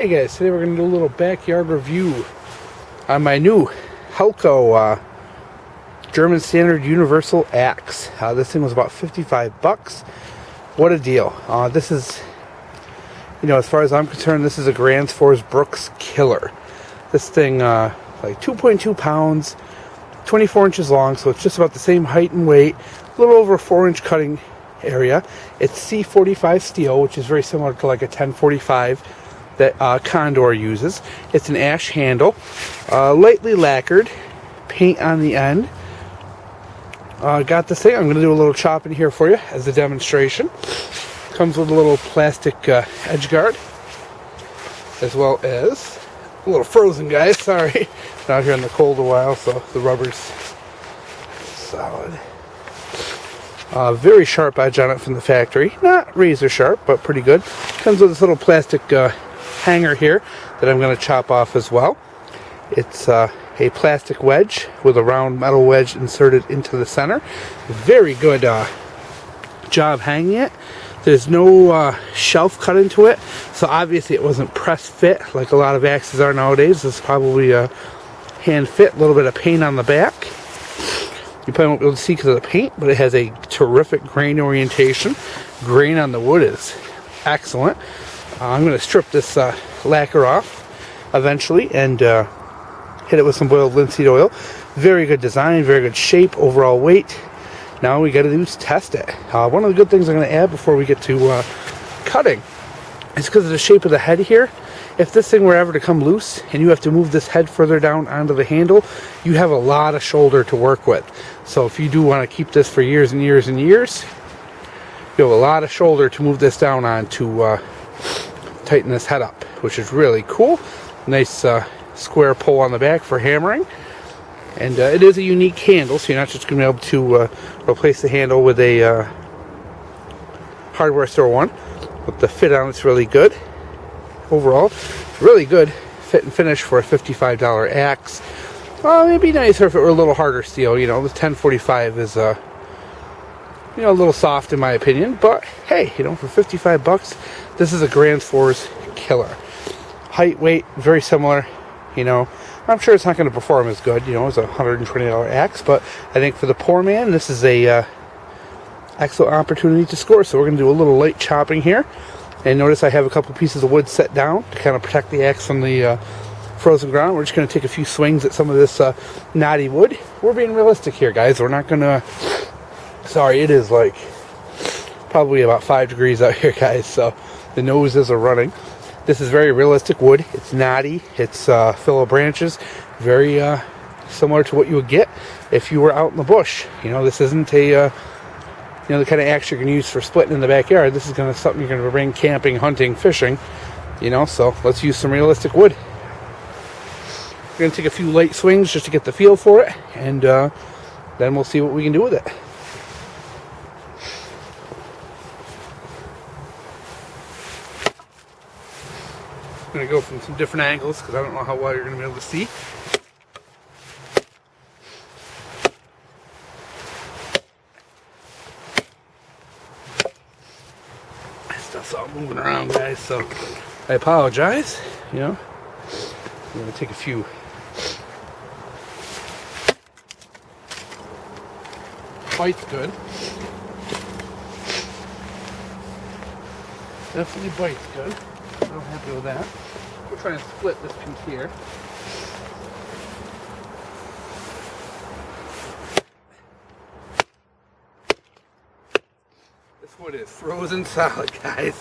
Hey guys, today we're going to do a little backyard review on my new Helko German Standard Universal Axe. This thing was about 55 bucks. What a deal. This is, as far as I'm concerned, this is a Gransfors Brooks killer. This thing, like 2.2 pounds, 24 inches long, so it's just about the same height and weight, a little over a 4-inch cutting area. It's C45 steel, which is very similar to like a 1045 that Condor uses. It's an ash handle, lightly lacquered, paint on the end. Got this thing. I'm going to do a little chopping here for you as a demonstration. Comes with a little plastic edge guard, as well as a little frozen, guys. Sorry, been out here in the cold a while, so the rubber's solid. Very sharp edge on it from the factory. Not razor sharp, but pretty good. Comes with this little plastic hanger here that I'm going to chop off as well. It's a plastic wedge with a round metal wedge inserted into the center. Very good job hanging it. There's no shelf cut into it, so obviously it wasn't press fit like a lot of axes are nowadays. This is probably a hand fit. A little bit of paint on the back. You probably won't be able to see because of the paint, but it has a terrific grain orientation. Grain on the wood is excellent. I'm going to strip this lacquer off eventually and hit it with some boiled linseed oil. Very good design, very good shape, overall weight. Now we got to do is test it. One of the good things I'm going to add before we get to cutting is because of the shape of the head here. If this thing were ever to come loose and you have to move this head further down onto the handle, you have a lot of shoulder to work with. So if you do want to keep this for years and years and years, you have a lot of shoulder to move this down on to tighten this head up, which is really cool. Nice square pole on the back for hammering, and it is a unique handle, so you're not just going to be able to replace the handle with a hardware store one. But the fit on it's really good. Overall, really good fit and finish for a $55 axe. It'd be nicer if it were a little harder steel. The 1045 is a little soft in my opinion, but hey, for 55 bucks, this is a Gransfors killer. Height, weight, very similar. I'm sure it's not going to perform as good, as a $120 axe, but I think for the poor man, this is a excellent opportunity to score. So we're going to do a little light chopping here, and notice I have a couple pieces of wood set down to kind of protect the axe from the frozen ground. We're just going to take a few swings at some of this knotty wood. We're being realistic here, guys. We're not going to... Sorry, it is like probably about 5 degrees out here, guys, so the noses are running. This is very realistic wood. It's knotty. It's full of branches. Very similar to what you would get if you were out in the bush. This isn't a the kind of axe you're going to use for splitting in the backyard. This is something you're going to bring camping, hunting, fishing. So let's use some realistic wood. We're going to take a few light swings just to get the feel for it, and then we'll see what we can do with it. I'm going to go from some different angles because I don't know how well you're going to be able to see. Stuff's all moving around, guys, so I apologize. I'm going to take a few bites. Good. Definitely bites good. I'm happy with that. We're trying to split this piece here. This wood is frozen solid, guys.